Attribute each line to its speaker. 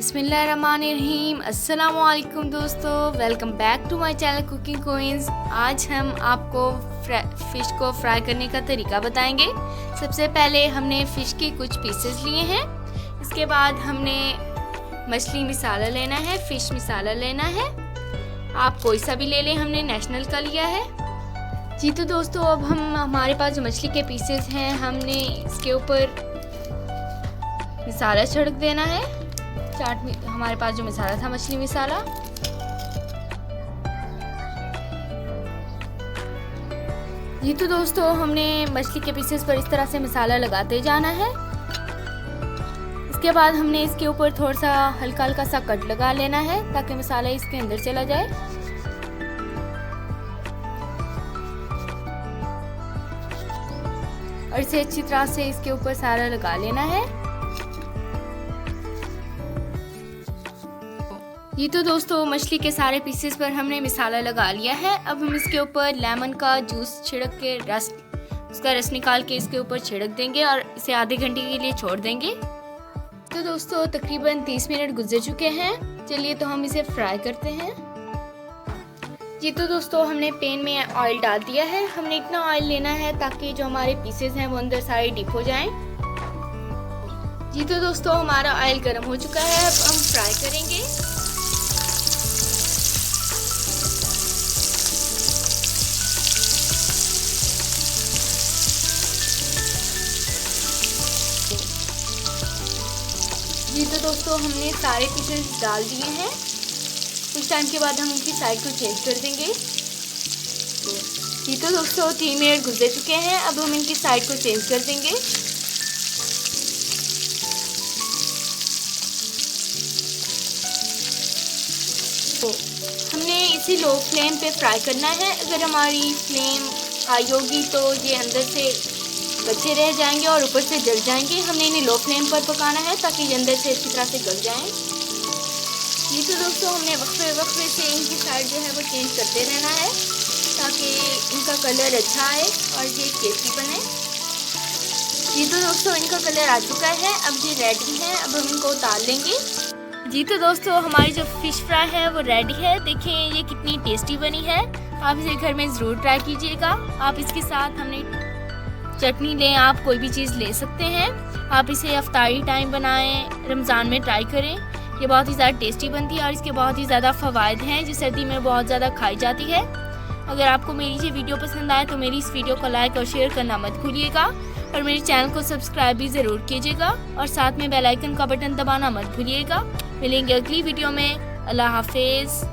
Speaker 1: बिस्मिल्लाहिर्रहमानिर्रहीम। अस्सलाम वालेकुम दोस्तों, welcome back to my channel Cooking Queens. आज हम आपको फ़िश को फ्राई करने का तरीका बताएंगे। सबसे पहले हमने फ़िश के कुछ पीसेस लिए हैं। इसके बाद हमने मछली मसाला लेना है, फ़िश मसाला लेना है। आप कोई सा भी ले लें, हमने नेशनल का लिया है जी। तो दोस्तों अब हमारे पास जो मछली के पीसेस हैं, हमने इसके ऊपर मसाला छिड़क देना है। हमारे पास जो मसाला था, मछली मसाला, जी। तो दोस्तों हमने मछली के पीसेस पर इस तरह से मसाला लगाते जाना है। इसके बाद हमने इसके ऊपर थोड़ा सा हल्का हल्का सा कट लगा लेना है ताकि मसाला इसके अंदर चला जाए। और इसे अच्छी तरह से इसके ऊपर सारा लगा लेना है। ये तो दोस्तों मछली के सारे पीसेस पर हमने मसाला लगा लिया है। अब हम इसके ऊपर लेमन का जूस छिड़क के उसका रस निकाल के इसके ऊपर छिड़क देंगे और इसे आधे घंटे के लिए छोड़ देंगे। तो दोस्तों तकरीबन 30 मिनट गुजर चुके हैं। चलिए तो हम इसे फ्राई करते हैं जी। तो दोस्तों हमने पैन में ऑयल डाल दिया है। हमने इतना ऑयल लेना है ताकि जो हमारे पीसेस हैं वो अंदर सारे डिप हो जाएं जी। तो दोस्तों हमारा ऑयल गर्म हो चुका है। अब हम फ्राई करेंगे। जी तो दोस्तों हमने सारे पीसेस डाल दिए हैं। कुछ टाइम के बाद हम इनकी साइड को चेंज कर देंगे जी। तो दोस्तों 3 मिनट गुजर चुके हैं। अब हम इनकी साइड को चेंज कर देंगे। तो हमने इसी लो फ्लेम पे फ्राई करना है। अगर हमारी फ्लेम हाई होगी तो ये अंदर से कच्चे रह जाएंगे और ऊपर से जल जाएंगे। हमने इन्हें लो फ्लेम पर पकाना है ताकि ये अंदर से अच्छी तरह से गल जाएं। ये तो दोस्तों हमने वक्फे से इनकी साइड जो है वो चेंज करते रहना है ताकि इनका कलर अच्छा आए और ये टेस्टी बने। ये तो दोस्तों इनका कलर आ चुका है। अब ये रेडी है। अब हम इनको उतार लेंगे जी। तो दोस्तों हमारी जो फ़िश फ्राई है वो रेडी है। देखें ये कितनी टेस्टी बनी है। आप इसे घर में ज़रूर ट्राई कीजिएगा। आप इसके साथ हमने चटनी लें, आप कोई भी चीज़ ले सकते हैं। आप इसे अफ्तारी टाइम बनाएं, रमज़ान में ट्राई करें। ये बहुत ही ज़्यादा टेस्टी बनती है और इसके बहुत ही ज़्यादा फ़वाइद हैं जो सर्दी में बहुत ज़्यादा खाई जाती है। अगर आपको मेरी ये वीडियो पसंद आए तो मेरी इस वीडियो को लाइक और शेयर करना मत भूलिएगा और मेरे चैनल को सब्सक्राइब भी ज़रूर कीजिएगा और साथ में बेल आइकन का बटन दबाना मत भूलिएगा। मिलेंगे अगली वीडियो में। अल्लाह हाफिज़।